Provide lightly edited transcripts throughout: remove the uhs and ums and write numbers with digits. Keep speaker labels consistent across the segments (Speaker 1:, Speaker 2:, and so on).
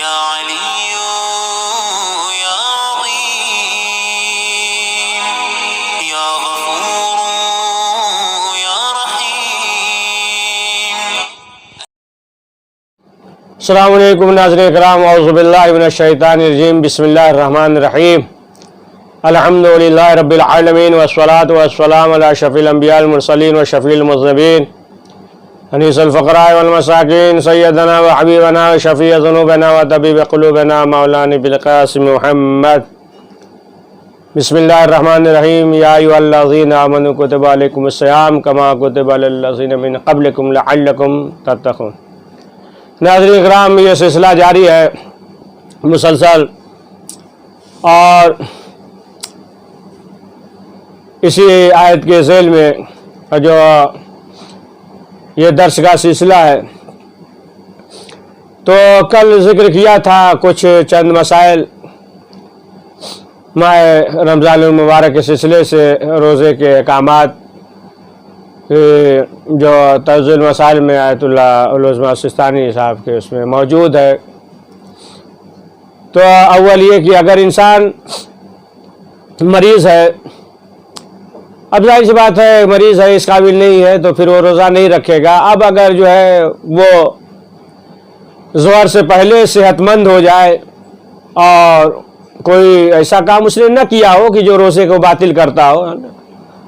Speaker 1: یا علی یا عظیم یا غفور یا رحیم۔
Speaker 2: السلام علیکم ناظرین کرام، اعوذ باللہ من الشیطان الرجیم، بسم اللہ الرحمن الرحیم۔ الحمدللہ رب العالمین والصلاة والسلام علی شفیع الانبیاء المرسلین وشفیع المذنبین انیس الفقراء والمساکین سیدنا وحبیبنا وشفیع ذنوبنا وطبیب قلوبنا مولانا بالقاسم محمد۔ بسم اللہ الرحمن الرحیم۔ یا ایھا الذین آمنوا کتب علیکم الصیام کما کتب علی الذین من قبلکم لعلکم تتقون۔ ناظرین کرام، یہ سلسلہ جاری ہے مسلسل، اور اسی آیت کے ذیل میں جو یہ درس کا سلسلہ ہے، تو کل ذکر کیا تھا کچھ چند مسائل ماہ رمضان المبارک کے سلسلے سے، روزے کے احکامات جو طرز المسائل میں آیت اللہ العظمیٰ سستانی صاحب کے اس میں موجود ہے۔ تو اول یہ کہ اگر انسان مریض ہے، اب ظاہر سی بات ہے مریض ہے، اس قابل نہیں ہے، تو پھر وہ روزہ نہیں رکھے گا۔ اب اگر جو ہے وہ ظہر سے پہلے صحت مند ہو جائے اور کوئی ایسا کام اس نے نہ کیا ہو کہ جو روزے کو باطل کرتا ہو،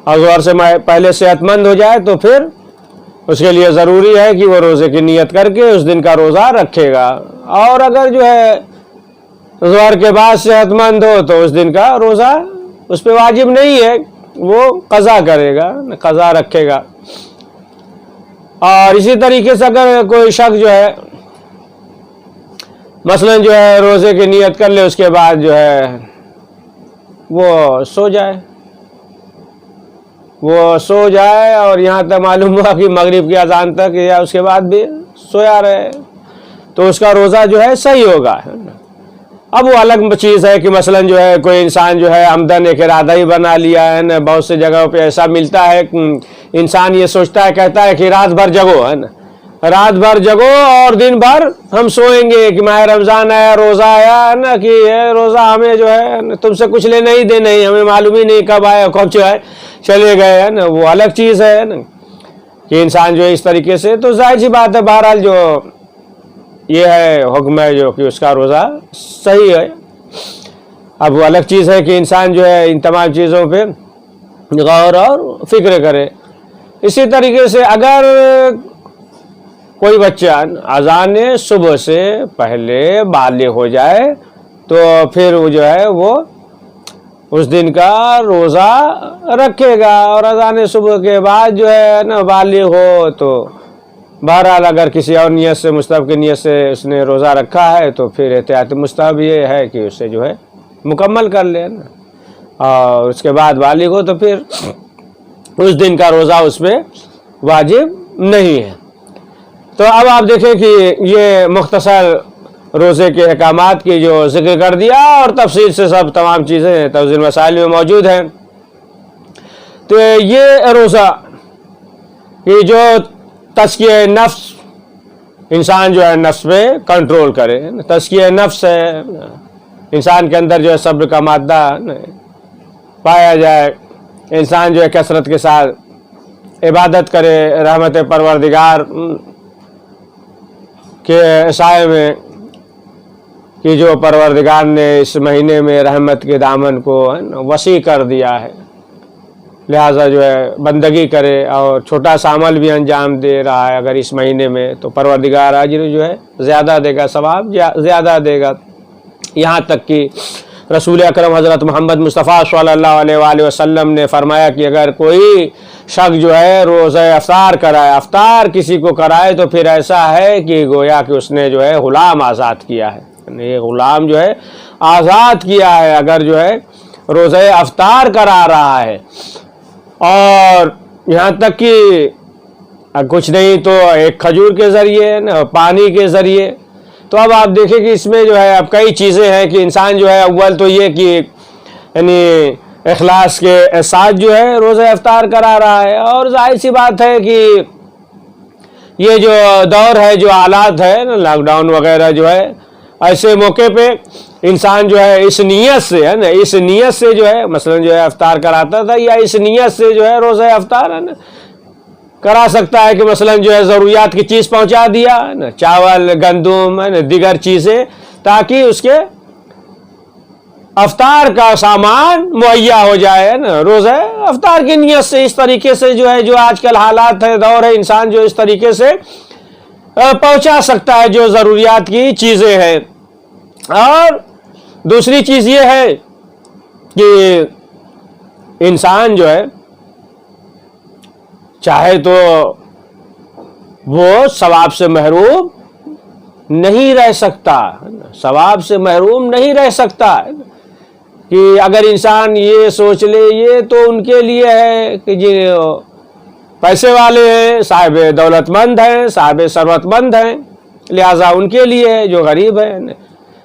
Speaker 2: اور ظہر سے پہلے صحت مند ہو جائے، تو پھر اس کے لیے ضروری ہے کہ وہ روزے کی نیت کر کے اس دن کا روزہ رکھے گا۔ اور اگر جو ہے ظہر کے بعد صحت مند ہو تو اس دن کا روزہ اس پہ واجب نہیں ہے، وہ قضا کرے گا، قضا رکھے گا۔ اور اسی طریقے سے اگر کوئی شخص جو ہے مثلا جو ہے روزے کی نیت کر لے، اس کے بعد جو ہے وہ سو جائے اور یہاں تک معلوم ہوا کہ مغرب کی اذان تک یا اس کے بعد بھی سویا رہے، تو اس کا روزہ جو ہے صحیح ہوگا۔ اب وہ الگ چیز ہے کہ مثلا جو ہے کوئی انسان جو ہے عمدن ایک ارادہ ہی بنا لیا ہے نا، بہت سے جگہوں پہ ایسا ملتا ہے کہ انسان یہ سوچتا ہے، کہتا ہے کہ رات بھر جگو ہے نا، رات بھر جگو اور دن بھر ہم سوئیں گے کہ ماہ رمضان آیا، روزہ آیا ہے نا، کہ یہ روزہ ہمیں جو ہے تم سے کچھ لینا ہی دینا ہی، ہمیں معلوم ہی نہیں کب آیا کب جو ہے چلے گئے ہے نا، وہ الگ چیز ہے نا کہ انسان جو ہے اس طریقے سے، تو ظاہر سی بات ہے بہرحال جو یہ ہے حکم ہے جو کہ اس کا روزہ صحیح ہے۔ اب وہ الگ چیز ہے کہ انسان جو ہے ان تمام چیزوں پہ غور اور فکر کرے۔ اسی طریقے سے اگر کوئی بچہ اذان صبح سے پہلے بالغ ہو جائے تو پھر وہ جو ہے وہ اس دن کا روزہ رکھے گا، اور اذان صبح کے بعد جو ہے نا بالغ ہو تو بہرحال اگر کسی اور نیت سے، مستحب کی نیت سے اس نے روزہ رکھا ہے تو پھر احتیاط مستحب یہ ہے کہ اسے جو ہے مکمل کر لے نا، اور اس کے بعد بالغ ہو تو پھر اس دن کا روزہ اس پہ واجب نہیں ہے۔ تو اب آپ دیکھیں کہ یہ مختصر روزے کے احکامات کی جو ذکر کر دیا، اور تفصیل سے سب تمام چیزیں توضیح مسائل میں موجود ہیں۔ تو یہ روزہ یہ جو تزکیہ نفس، انسان جو ہے نفس پہ کنٹرول کرے، تزکیہ نفس ہے، انسان کے اندر جو ہے صبر کا مادہ پایا جائے، انسان جو ہے کثرت کے ساتھ عبادت کرے، رحمت پروردگار کے سائے میں کہ جو پروردگار نے اس مہینے میں رحمت کے دامن کو وسیع کر دیا ہے، لہٰذا جو ہے بندگی کرے، اور چھوٹا سا عمل بھی انجام دے رہا ہے اگر اس مہینے میں، تو پروردگار اجر جو ہے زیادہ دے گا، ثواب زیادہ دے گا۔ یہاں تک کہ رسول اکرم حضرت محمد مصطفیٰ صلی اللہ علیہ وآلہ وسلم نے فرمایا کہ اگر کوئی شخص جو ہے روزہ افطار کرائے، افطار کسی کو کرائے، تو پھر ایسا ہے کہ گویا کہ اس نے جو ہے غلام آزاد کیا ہے، یہ غلام جو ہے آزاد کیا ہے اگر جو ہے روزہ افطار کرا رہا ہے۔ اور یہاں تک کہ کچھ نہیں تو ایک کھجور کے ذریعے، پانی کے ذریعے۔ تو اب آپ دیکھیں کہ اس میں جو ہے اب کئی چیزیں ہیں کہ انسان جو ہے اول تو یہ کہ یعنی اخلاص کے ساتھ جو ہے روزہ افطار کرا رہا ہے، اور ظاہر سی بات ہے کہ یہ جو دور ہے، جو حالات ہے لاک ڈاؤن وغیرہ جو ہے، ایسے موقع پہ انسان جو ہے اس نیت سے ہے نا، اس نیت سے جو ہے مثلا جو ہے افطار کراتا تھا، یا اس نیت سے جو ہے روزہ افطار ہے نا کرا سکتا ہے کہ مثلا جو ہے ضروریات کی چیز پہنچا دیا ہے نا، چاول، گندم ہے نا، دیگر چیزیں، تاکہ اس کے افطار کا سامان مہیا ہو جائے ہے نا، روزہ افطار کی نیت سے اس طریقے سے جو ہے، جو آج کل حالات ہے، دور ہے، انسان جو اس طریقے سے پہنچا سکتا ہے جو ضروریات کی چیزیں ہیں۔ اور دوسری چیز یہ ہے کہ انسان جو ہے چاہے تو وہ ثواب سے محروم نہیں رہ سکتا، ثواب سے محروم نہیں رہ سکتا، کہ اگر انسان یہ سوچ لے یہ تو ان کے لیے ہے کہ جو پیسے والے ہیں، صاحب دولت مند ہیں، صاحب ثروت مند ہیں، لہذا ان کے لیے ہے، جو غریب ہے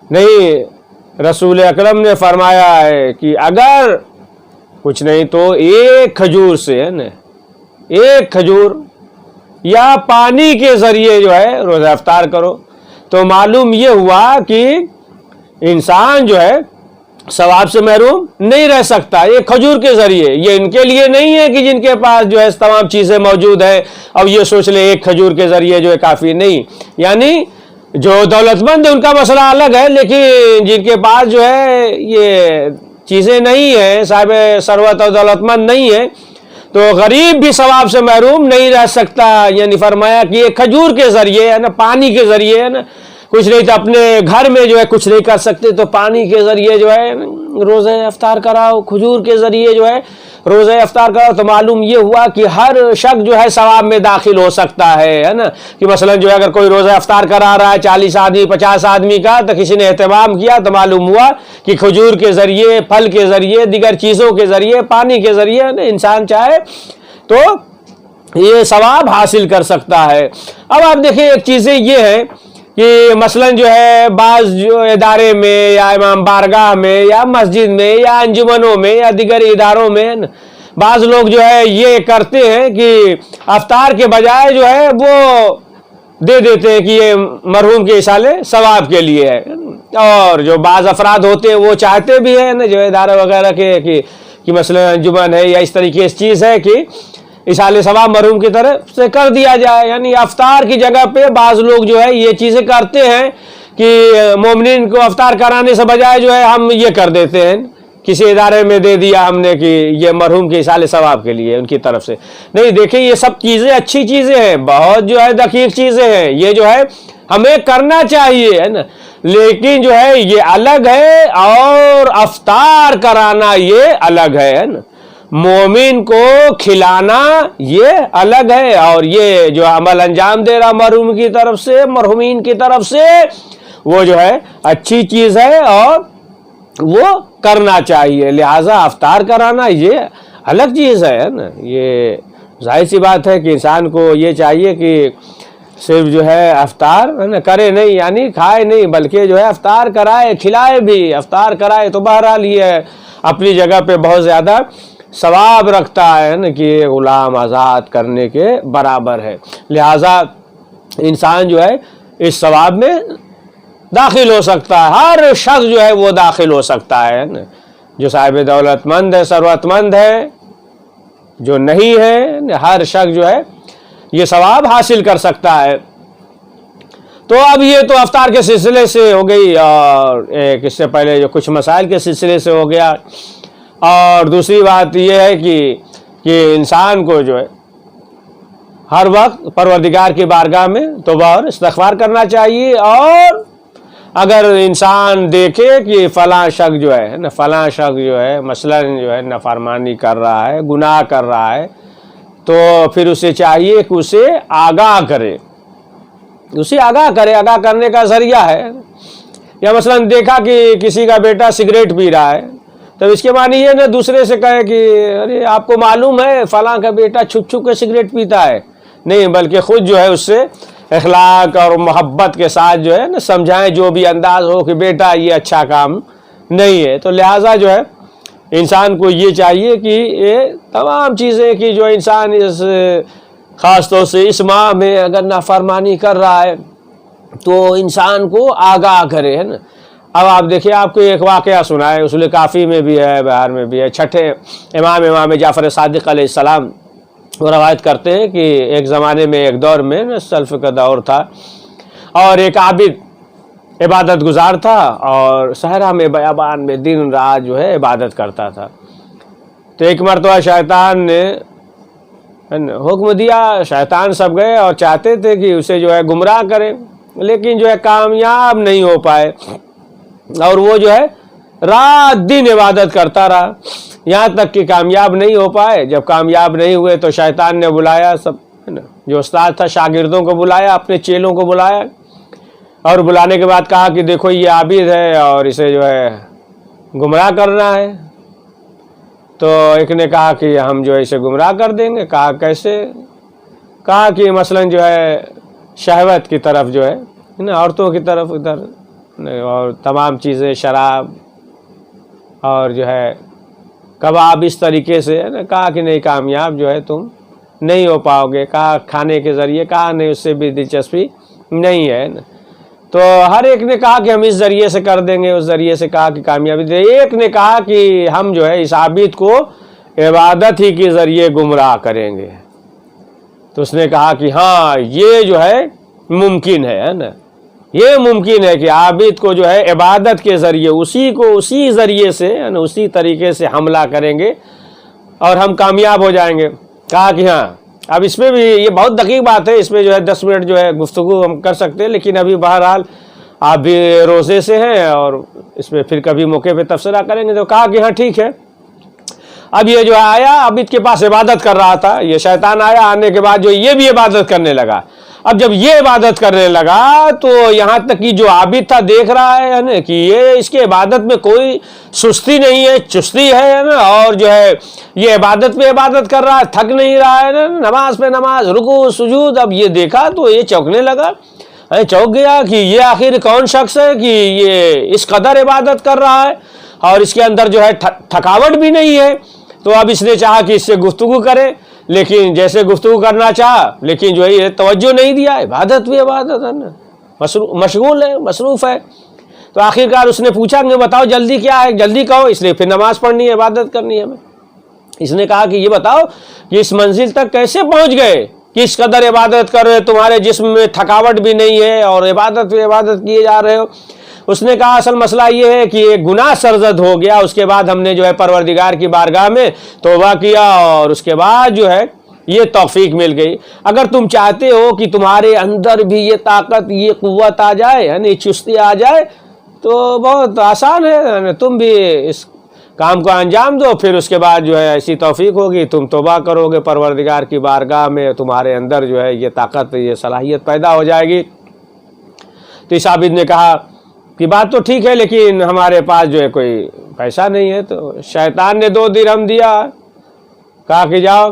Speaker 2: نہیں۔ رسول اکرم نے فرمایا ہے کہ اگر کچھ نہیں تو ایک کھجور سے ہے نا، ایک کھجور یا پانی کے ذریعے جو ہے روزہ افطار کرو، تو معلوم یہ ہوا کہ انسان جو ہے ثواب سے محروم نہیں رہ سکتا۔ ایک کھجور کے ذریعے، یہ ان کے لیے نہیں ہے کہ جن کے پاس جو ہے تمام چیزیں موجود ہیں اب یہ سوچ لے ایک کھجور کے ذریعے جو ہے کافی نہیں، یعنی جو دولت مند ہے ان کا مسئلہ الگ ہے، لیکن جن کے پاس جو ہے یہ چیزیں نہیں ہیں، صاحب ثروت اور دولت مند نہیں ہے، تو غریب بھی ثواب سے محروم نہیں رہ سکتا۔ یعنی فرمایا کہ یہ کھجور کے ذریعے ہے نا، پانی کے ذریعے ہے نا، کچھ نہیں تو اپنے گھر میں جو ہے کچھ نہیں کر سکتے تو پانی کے ذریعے جو ہے روزہ افطار کراؤ، کھجور کے ذریعے جو ہے روزہ افطار کراؤ، تو معلوم یہ ہوا کہ ہر شخص جو ہے ثواب میں داخل ہو سکتا ہے نا۔ کہ مثلا جو ہے اگر کوئی روزہ افطار کرا رہا ہے 40 آدمی 50 آدمی کا، تو کسی نے اہتمام کیا تو معلوم ہوا کہ کھجور کے ذریعے، پھل کے ذریعے، دیگر چیزوں کے ذریعے، پانی کے ذریعے انسان چاہے تو یہ ثواب حاصل کر سکتا ہے۔ اب آپ دیکھیں ایک چیزیں یہ ہے کہ مثلا جو ہے بعض جو ادارے میں یا امام بارگاہ میں یا مسجد میں یا انجمنوں میں یا دیگر اداروں میں بعض لوگ جو ہے یہ کرتے ہیں کہ افطار کے بجائے جو ہے وہ دے دیتے ہیں کہ یہ مرحوم کے ایصال ثواب کے لیے ہے، اور جو بعض افراد ہوتے ہیں وہ چاہتے بھی ہیں نا جو ادارے وغیرہ کے کہ مثلا انجمن ہے یا اس طریقے سے چیز ہے کہ ایصال ثواب مرحوم کی طرف سے کر دیا جائے، یعنی افطار کی جگہ پہ بعض لوگ جو ہے یہ چیزیں کرتے ہیں کہ مومنین کو افطار کرانے سے بجائے جو ہے ہم یہ کر دیتے ہیں، کسی ادارے میں دے دیا ہم نے کہ یہ مرحوم کے ایصال ثواب کے لیے ان کی طرف سے۔ نہیں، دیکھیں یہ سب چیزیں اچھی چیزیں ہیں، بہت جو ہے دقیق چیزیں ہیں، یہ جو ہے ہمیں کرنا چاہیے ہے نا، لیکن جو ہے یہ الگ ہے اور افطار کرانا یہ الگ ہے نا، مومن کو کھلانا یہ الگ ہے، اور یہ جو عمل انجام دے رہا مرحوم کی طرف سے، مرحومین کی طرف سے، وہ جو ہے اچھی چیز ہے اور وہ کرنا چاہیے۔ لہذا افطار کرانا یہ الگ چیز ہے نا، یہ ظاہر سی بات ہے کہ انسان کو یہ چاہیے کہ صرف جو ہے افطار کرے نہیں، یعنی کھائے نہیں، بلکہ جو ہے افطار کرائے، کھلائے بھی، افطار کرائے تو بہرحال یہ اپنی جگہ پہ بہت زیادہ ثواب رکھتا ہے نا کہ غلام آزاد کرنے کے برابر ہے۔ لہذا انسان جو ہے اس ثواب میں داخل ہو سکتا ہے، ہر شخص جو ہے وہ داخل ہو سکتا ہے نا، جو صاحب دولت مند ہے، ثروت مند ہے، جو نہیں ہے، ہر شخص جو ہے یہ ثواب حاصل کر سکتا ہے۔ تو اب یہ تو افطار کے سلسلے سے ہو گئی، اور ایک اس سے پہلے جو کچھ مسائل کے سلسلے سے ہو گیا، اور دوسری بات یہ ہے کہ انسان کو جو ہے ہر وقت پروردگار کی بارگاہ میں توبہ اور استغفار کرنا چاہیے، اور اگر انسان دیکھے کہ فلاں شخص جو ہے نا، فلاں شخص جو ہے مثلا جو ہے نافرمانی کر رہا ہے، گناہ کر رہا ہے، تو پھر اسے چاہیے کہ اسے آگاہ کرے، اسے آگاہ کرے، آگاہ کرنے کا ذریعہ ہے۔ یا مثلا دیکھا کہ کسی کا بیٹا سگریٹ پی رہا ہے، تو اس کے معنی یہ نہ دوسرے سے کہے کہ ارے آپ کو معلوم ہے فلاں کا بیٹا چھپ چھپ کے سگریٹ پیتا ہے، نہیں، بلکہ خود جو ہے اس سے اخلاق اور محبت کے ساتھ جو ہے نا سمجھائیں، جو بھی انداز ہو کہ بیٹا یہ اچھا کام نہیں ہے۔ تو لہٰذا جو ہے انسان کو یہ چاہیے کہ یہ تمام چیزیں کہ جو انسان اس خاص طور سے اس ماہ میں اگر نافرمانی کر رہا ہے تو انسان کو آگاہ کرے، ہے نا۔ اب آپ دیکھیے، آپ کو ایک واقعہ سنا ہے، اصول کافی میں بھی ہے، بہار میں بھی ہے۔ چھٹے امام جعفر صادق علیہ السلام وہ روایت کرتے ہیں کہ ایک زمانے میں، ایک دور میں، سلف کا دور تھا، اور ایک عابد عبادت گزار تھا، اور صحرا میں بیابان میں دن رات جو ہے عبادت کرتا تھا۔ تو ایک مرتبہ شیطان نے حکم دیا، شیطان سب گئے اور چاہتے تھے کہ اسے جو ہے گمراہ کریں، لیکن جو ہے کامیاب نہیں ہو پائے، اور وہ جو ہے رات دن عبادت کرتا رہا، یہاں تک کہ کامیاب نہیں ہو پائے۔ جب کامیاب نہیں ہوئے تو شیطان نے بلایا، سب جو استاد تھا شاگردوں کو بلایا، اپنے چیلوں کو بلایا، اور بلانے کے بعد کہا کہ دیکھو یہ عابد ہے اور اسے جو ہے گمراہ کرنا ہے۔ تو ایک نے کہا کہ ہم جو ہے اسے گمراہ کر دیں گے۔ کہا کیسے؟ کہا کہ مثلاً جو ہے شہوت کی طرف جو ہے عورتوں کی طرف ادھر، اور تمام چیزیں، شراب اور جو ہے کباب، اس طریقے سے کہا کہ نہیں، کامیاب جو ہے تم نہیں ہو پاؤ گے۔ کہا کھانے کے ذریعے، کہا نہیں، اس سے بھی دلچسپی نہیں ہے۔ تو ہر ایک نے کہا کہ ہم اس ذریعے سے کر دیں گے، اس ذریعے سے کہا کہ کامیابی دے۔ ایک نے کہا کہ ہم جو ہے اس عابد کو عبادت ہی کے ذریعے گمراہ کریں گے۔ تو اس نے کہا کہ ہاں یہ جو ہے ممکن ہے نا، یہ ممکن ہے کہ عابد کو جو ہے عبادت کے ذریعے، اسی ذریعے سے، اسی طریقے سے حملہ کریں گے اور ہم کامیاب ہو جائیں گے۔ کہا کہ ہاں۔ اب اس میں بھی یہ بہت دقیق بات ہے، اس میں جو ہے 10 منٹ جو ہے گفتگو ہم کر سکتے ہیں، لیکن ابھی بہرحال آپ بھی روزے سے ہیں اور اس میں پھر کبھی موقع پہ تبصرہ کریں گے۔ تو کہا کہ ہاں ٹھیک ہے۔ اب یہ جو آیا، عابد کے پاس عبادت کر رہا تھا، یہ شیطان آیا، آنے کے بعد جو یہ بھی عبادت کرنے لگا۔ اب جب یہ عبادت کرنے لگا تو یہاں تک کہ جو عابد تھا دیکھ رہا ہے نا کہ یہ اس کے عبادت میں کوئی سستی نہیں ہے، چستی ہے نا، اور جو ہے یہ عبادت پہ عبادت کر رہا ہے، تھک نہیں رہا ہے نا، نماز پہ نماز، رکوع سجود۔ اب یہ دیکھا تو یہ چونکنے لگا، چونک گیا کہ یہ آخر کون شخص ہے کہ یہ اس قدر عبادت کر رہا ہے اور اس کے اندر جو ہے تھکاوٹ بھی نہیں ہے۔ تو اب اس نے چاہا کہ اس سے گفتگو کرے، لیکن جیسے گفتگو کرنا چاہا، لیکن جو ہے یہ توجہ نہیں دیا، عبادت بھی عبادت ہے نا، مشغول ہے، مصروف ہے۔ تو آخرکار اس نے پوچھا کہ بتاؤ جلدی کیا ہے، جلدی کہو، اس لیے پھر نماز پڑھنی ہے، عبادت کرنی ہے ہمیں۔ اس نے کہا کہ یہ بتاؤ کہ اس منزل تک کیسے پہنچ گئے، کس قدر عبادت کر رہے، تمہارے جسم میں تھکاوٹ بھی نہیں ہے اور عبادت پہ عبادت کیے جا رہے ہو۔ اس نے کہا اصل مسئلہ یہ ہے کہ ایک گناہ سرزد ہو گیا، اس کے بعد ہم نے جو ہے پروردگار کی بارگاہ میں توبہ کیا، اور اس کے بعد جو ہے یہ توفیق مل گئی۔ اگر تم چاہتے ہو کہ تمہارے اندر بھی یہ طاقت، یہ قوت آ جائے، یعنی چستی آ جائے، تو بہت آسان ہے، تم بھی اس کام کو انجام دو، پھر اس کے بعد جو ہے ایسی توفیق ہوگی، تم توبہ کرو گے پروردگار کی بارگاہ میں، تمہارے اندر جو ہے یہ طاقت، یہ صلاحیت پیدا ہو جائے گی۔ تو اس عابد نے کہا کہ بات تو ٹھیک ہے، لیکن ہمارے پاس جو ہے کوئی پیسہ نہیں ہے۔ تو شیطان نے 2 درہم دیا، کہا کہ جاؤ۔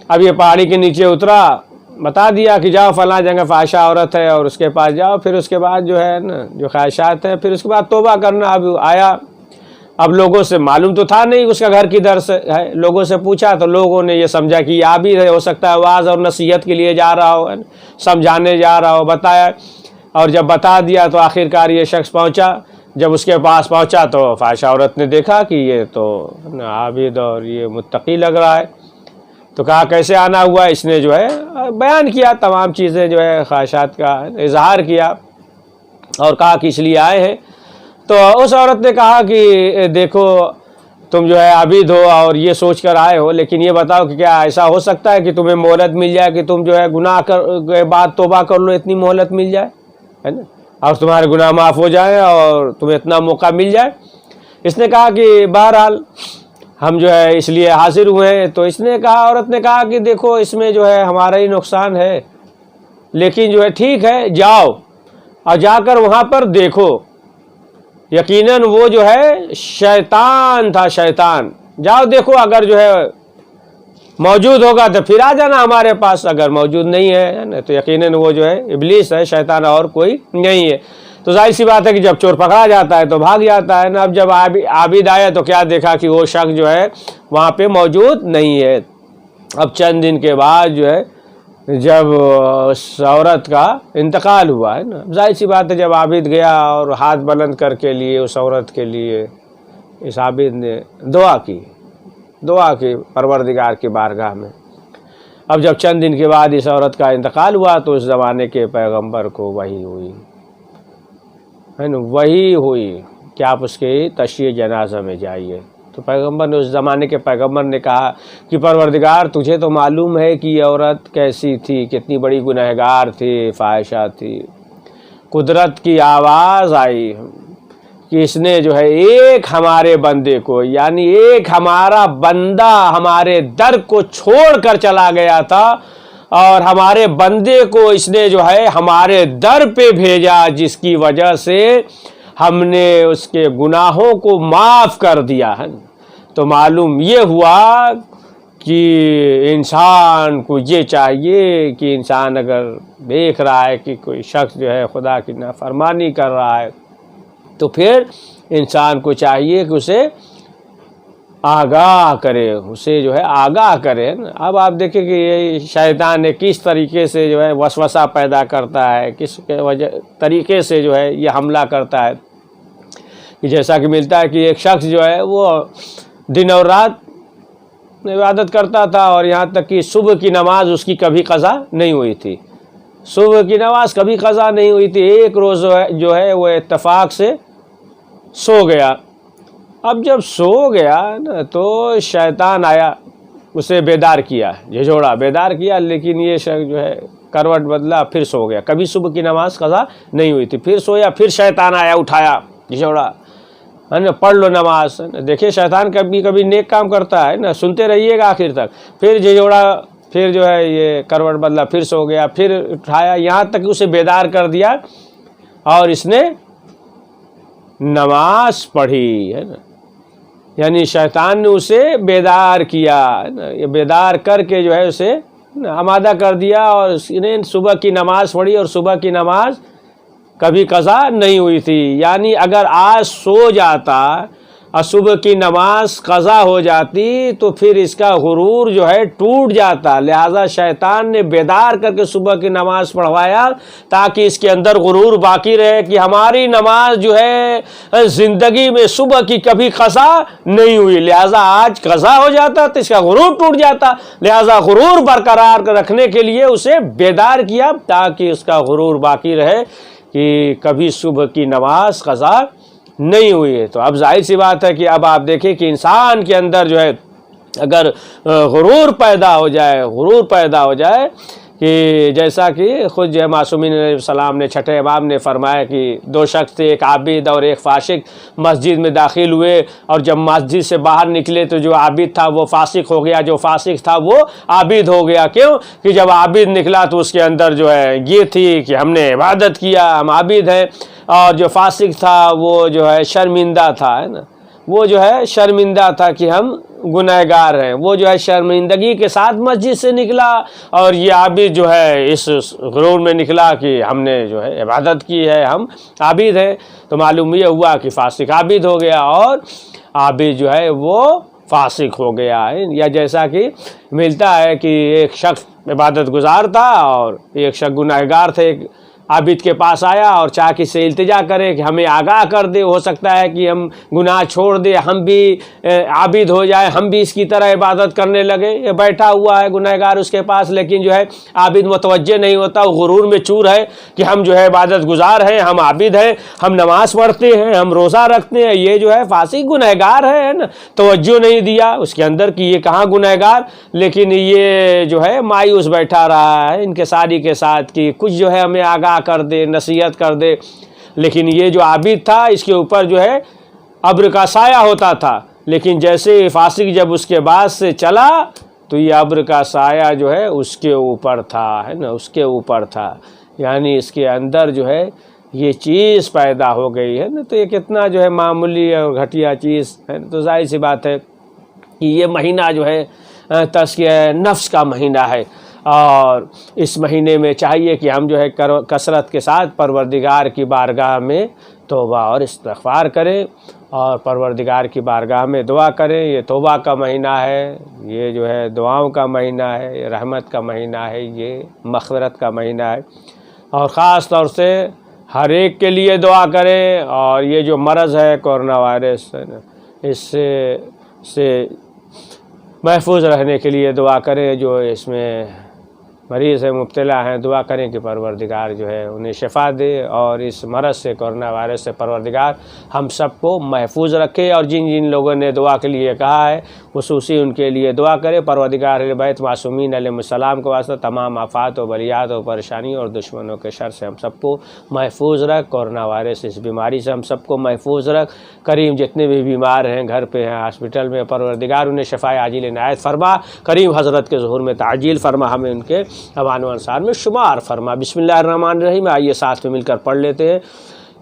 Speaker 2: اب یہ پہاڑی کے نیچے اترا، بتا دیا کہ جاؤ فلاں جگہ فاحشہ عورت ہے اور اس کے پاس جاؤ، پھر اس کے بعد جو ہے نا جو خواہشات ہیں، پھر اس کے بعد توبہ کرنا۔ اب آیا، اب لوگوں سے معلوم تو تھا نہیں اس کا گھر کدھر سے ہے، لوگوں سے پوچھا تو لوگوں نے یہ سمجھا کہ یہ عابد ہے، ہو سکتا ہے واعظ اور نصیحت کے لیے جا رہا ہو، سمجھانے جا رہا ہو، بتایا۔ اور جب بتا دیا تو آخرکار یہ شخص پہنچا۔ جب اس کے پاس پہنچا تو فاحشہ عورت نے دیکھا کہ یہ تو عابد اور یہ متقی لگ رہا ہے۔ تو کہا کیسے آنا ہوا، اس نے جو ہے بیان کیا، تمام چیزیں جو ہے خواہشات کا اظہار کیا، اور کہا کہ اس لیے آئے ہیں۔ تو اس عورت نے کہا کہ دیکھو تم جو ہے عابد ہو اور یہ سوچ کر آئے ہو، لیکن یہ بتاؤ کہ کیا ایسا ہو سکتا ہے کہ تمہیں مہلت مل جائے، کہ تم جو ہے گناہ کے بعد توبہ کر لو، اتنی مہلت مل جائے، ہے نا، اور تمہارے گناہ معاف ہو جائیں اور تمہیں اتنا موقع مل جائے؟ اس نے کہا کہ بہرحال ہم جو ہے اس لیے حاضر ہوئے ہیں۔ تو اس نے کہا، عورت نے کہا کہ دیکھو اس میں جو ہے ہمارا ہی نقصان ہے، لیکن جو ہے ٹھیک ہے، جاؤ اور جا کر وہاں پر دیکھو، یقیناً وہ جو ہے شیطان تھا، شیطان، جاؤ دیکھو، اگر جو ہے موجود ہوگا تو پھر آ جانا ہمارے پاس، اگر موجود نہیں ہے تو یقیناً وہ جو ہے ابلیس ہے، شیطان، اور کوئی نہیں ہے۔ تو ظاہر سی بات ہے کہ جب چور پکڑا جاتا ہے تو بھاگ جاتا ہے نا۔ اب جب عابد آیا تو کیا دیکھا کہ وہ شخص جو ہے وہاں پہ موجود نہیں ہے۔ اب چند دن کے بعد جو ہے جب اس عورت کا انتقال ہوا ہے نا، ظاہر سی بات ہے جب عابد گیا اور ہاتھ بلند کر کے لیے اس عورت کے لیے اس عابد نے دعا کی پروردگار کی بارگاہ میں. اب جب چند دن کے بعد اس عورت کا انتقال ہوا تو اس زمانے کے پیغمبر کو وحی ہوئی ہے نا، وحی ہوئی کہ آپ اس کے تشییع جنازہ میں جائیے. تو پیغمبر نے، اس زمانے کے پیغمبر نے کہا کہ پروردگار تجھے تو معلوم ہے کہ یہ عورت کیسی تھی، کتنی بڑی گنہگار تھی، فاحشہ تھی. قدرت کی آواز آئی کہ اس نے جو ہے ایک ہمارے بندے کو، یعنی ایک ہمارا بندہ ہمارے در کو چھوڑ کر چلا گیا تھا اور ہمارے بندے کو اس نے جو ہے ہمارے در پہ بھیجا، جس کی وجہ سے ہم نے اس کے گناہوں کو معاف کر دیا ہے. تو معلوم یہ ہوا کہ انسان کو یہ چاہیے کہ انسان اگر دیکھ رہا ہے کہ کوئی شخص جو ہے خدا کی نافرمانی کر رہا ہے تو پھر انسان کو چاہیے کہ اسے آگاہ کرے، اسے جو ہے آگاہ کرے. اب آپ دیکھیں کہ یہ شیطان نے کس طریقے سے جو ہے وسوسہ پیدا کرتا ہے، کس طریقے سے جو ہے یہ حملہ کرتا ہے. کہ جیسا کہ ملتا ہے کہ ایک شخص جو ہے وہ دن اور رات عبادت کرتا تھا اور یہاں تک کہ صبح کی نماز اس کی کبھی قضا نہیں ہوئی تھی، صبح کی نماز کبھی قضا نہیں ہوئی تھی. ایک روز جو ہے وہ اتفاق سے سو گیا. اب جب سو گیا نا تو شیطان آیا، اسے بیدار کیا، جھجوڑا بیدار کیا، لیکن یہ شخص جو ہے کروٹ بدلا، پھر سو گیا. کبھی صبح کی نماز قضا نہیں ہوئی تھی، پھر سویا، پھر شیطان آیا، اٹھایا، جھجوڑا، ہے نا، پڑھ لو نماز. دیکھیں شیطان کبھی کبھی نیک کام کرتا ہے نا، سنتے رہیے گا آخر تک. پھر جھجوڑا، پھر جو ہے یہ کروٹ بدلا، پھر سو گیا، پھر اٹھایا، یہاں تک اسے بیدار کر دیا اور اس نے نماز پڑھی ہے نا. یعنی شیطان نے اسے بیدار کیا ہے نا، یہ بیدار کر کے جو ہے اسے آمادہ کر دیا اور اس نے صبح کی نماز پڑھی اور صبح کی نماز کبھی قضا نہیں ہوئی تھی. یعنی اگر آج سو جاتا اور صبح کی نماز قضا ہو جاتی تو پھر اس کا غرور جو ہے ٹوٹ جاتا. لہٰذا شیطان نے بیدار کر کے صبح کی نماز پڑھوایا تاکہ اس کے اندر غرور باقی رہے کہ ہماری نماز جو ہے زندگی میں صبح کی کبھی قضا نہیں ہوئی، لہٰذا آج قضا ہو جاتا تو اس کا غرور ٹوٹ جاتا. لہٰذا غرور برقرار رکھنے کے لیے اسے بیدار کیا تاکہ اس کا غرور باقی رہے کہ کبھی صبح کی نماز قضا نہیں ہوئی ہے. تو اب ظاہر سی بات ہے کہ اب آپ دیکھیں کہ انسان کے اندر جو ہے اگر غرور پیدا ہو جائے کہ جیسا کہ خود جو ہے معصومین علیہ السلام نے چھٹے باب نے فرمایا کہ دو شخص تھے، ایک عابد اور ایک فاسق، مسجد میں داخل ہوئے اور جب مسجد سے باہر نکلے تو جو عابد تھا وہ فاسق ہو گیا، جو فاسق تھا وہ عابد ہو گیا. کیوں کہ جب عابد نکلا تو اس کے اندر جو ہے یہ تھی کہ ہم نے عبادت کیا، ہم عابد ہیں، اور جو فاسق تھا وہ جو ہے شرمندہ تھا، ہے نا، وہ جو ہے شرمندہ تھا کہ ہم گنہگار ہیں. وہ جو ہے شرمندگی کے ساتھ مسجد سے نکلا اور یہ عابد جو ہے اس غرور میں نکلا کہ ہم نے جو ہے عبادت کی ہے، ہم عابد ہیں. تو معلوم یہ ہوا کہ فاسق عابد ہو گیا اور عابد جو ہے وہ فاسق ہو گیا ہے. یا جیسا کہ ملتا ہے کہ ایک شخص عبادت گزار تھا اور ایک شخص گنہگار تھے، ایک عابد کے پاس آیا اور چاہ کہ سے التجا کرے کہ ہمیں آگاہ کر دے، ہو سکتا ہے کہ ہم گناہ چھوڑ دے، ہم بھی عابد ہو جائے، ہم بھی اس کی طرح عبادت کرنے لگے. یہ بیٹھا ہوا ہے گنہگار اس کے پاس، لیکن جو ہے عابد متوجہ نہیں ہوتا، وہ غرور میں چور ہے کہ ہم جو ہے عبادت گزار ہیں، ہم عابد ہیں، ہم نماز پڑھتے ہیں، ہم روزہ رکھتے ہیں. یہ جو ہے فاسق گنہگار ہے نا، توجہ نہیں دیا اس کے اندر کہ یہ کہاں گنہگار، لیکن یہ جو ہے مایوس بیٹھا رہا ہے انکساری کے ساتھ کہ کچھ جو ہے ہمیں آگاہ کر دے، نصیحت کر دے. لیکن یہ جو عابد تھا اس کے اوپر جو ہے ابر کا سایہ ہوتا تھا، لیکن جیسے فاسق جب اس کے بعد سے چلا تو یہ ابر کا سایہ جو ہے اس کے اوپر تھا، ہے نا، اس کے اوپر تھا. یعنی اس کے اندر جو ہے یہ چیز پیدا ہو گئی ہے نا. تو یہ کتنا جو ہے معمولی اور گھٹیا چیز ہے. تو ظاہر سی بات ہے کہ یہ مہینہ جو ہے تزکیہ نفس کا مہینہ ہے اور اس مہینے میں چاہیے کہ ہم جو ہے کثرت کے ساتھ پروردگار کی بارگاہ میں توبہ اور استغفار کریں اور پروردگار کی بارگاہ میں دعا کریں۔ یہ توبہ کا مہینہ ہے، یہ جو ہے دعاؤں کا مہینہ ہے، یہ رحمت کا مہینہ ہے، یہ مغفرت کا مہینہ ہے، اور خاص طور سے ہر ایک کے لیے دعا کریں۔ اور یہ جو مرض ہے کورونا وائرس، اس سے محفوظ رہنے کے لیے دعا کریں۔ جو اس میں مریض ہیں، مبتلا ہیں، دعا کریں کہ پروردگار جو ہے انہیں شفا دے، اور اس مرض سے، کورونا وائرس سے پروردگار ہم سب کو محفوظ رکھے۔ اور جن جن لوگوں نے دعا کے لیے کہا ہے خصوصی ان کے لیے دعا کرے۔ پروردگار اہل بیت معصومین علیہ السلام کے واسطہ تمام آفات و بلیات و پریشانیوں اور دشمنوں کے شر سے ہم سب کو محفوظ رکھ۔ کورونا وائرس اس بیماری سے ہم سب کو محفوظ رکھ۔ کریم جتنے بھی بیمار ہیں، گھر پہ ہیں، ہاسپٹل میں، پروردگار انہیں شفائے عاجل عنایت فرما۔ کریم حضرت کے ظہور میں تعجیل فرما، ہمیں ان کے امان و انصار میں شمار فرما۔ بسم اللہ الرحمن الرحیم۔ آئیے ساتھ میں مل کر پڑھ لیتے ہیں۔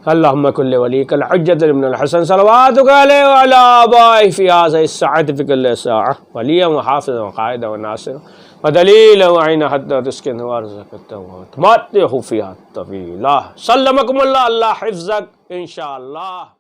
Speaker 2: اللہم کل ولیک الحجۃ ابن الحسن صلواتک علیہ وعلی آبائہ فی ھذہ الساعۃ فی کل ساعۃ ولیا وحافظا وقائدا وناصرا ودلیلا وعینا حتی تسکنہ وارزقہ وتمتعہ فیہا طویلا۔ سلمکم اللہ، اللہ حفظک انشاءاللہ۔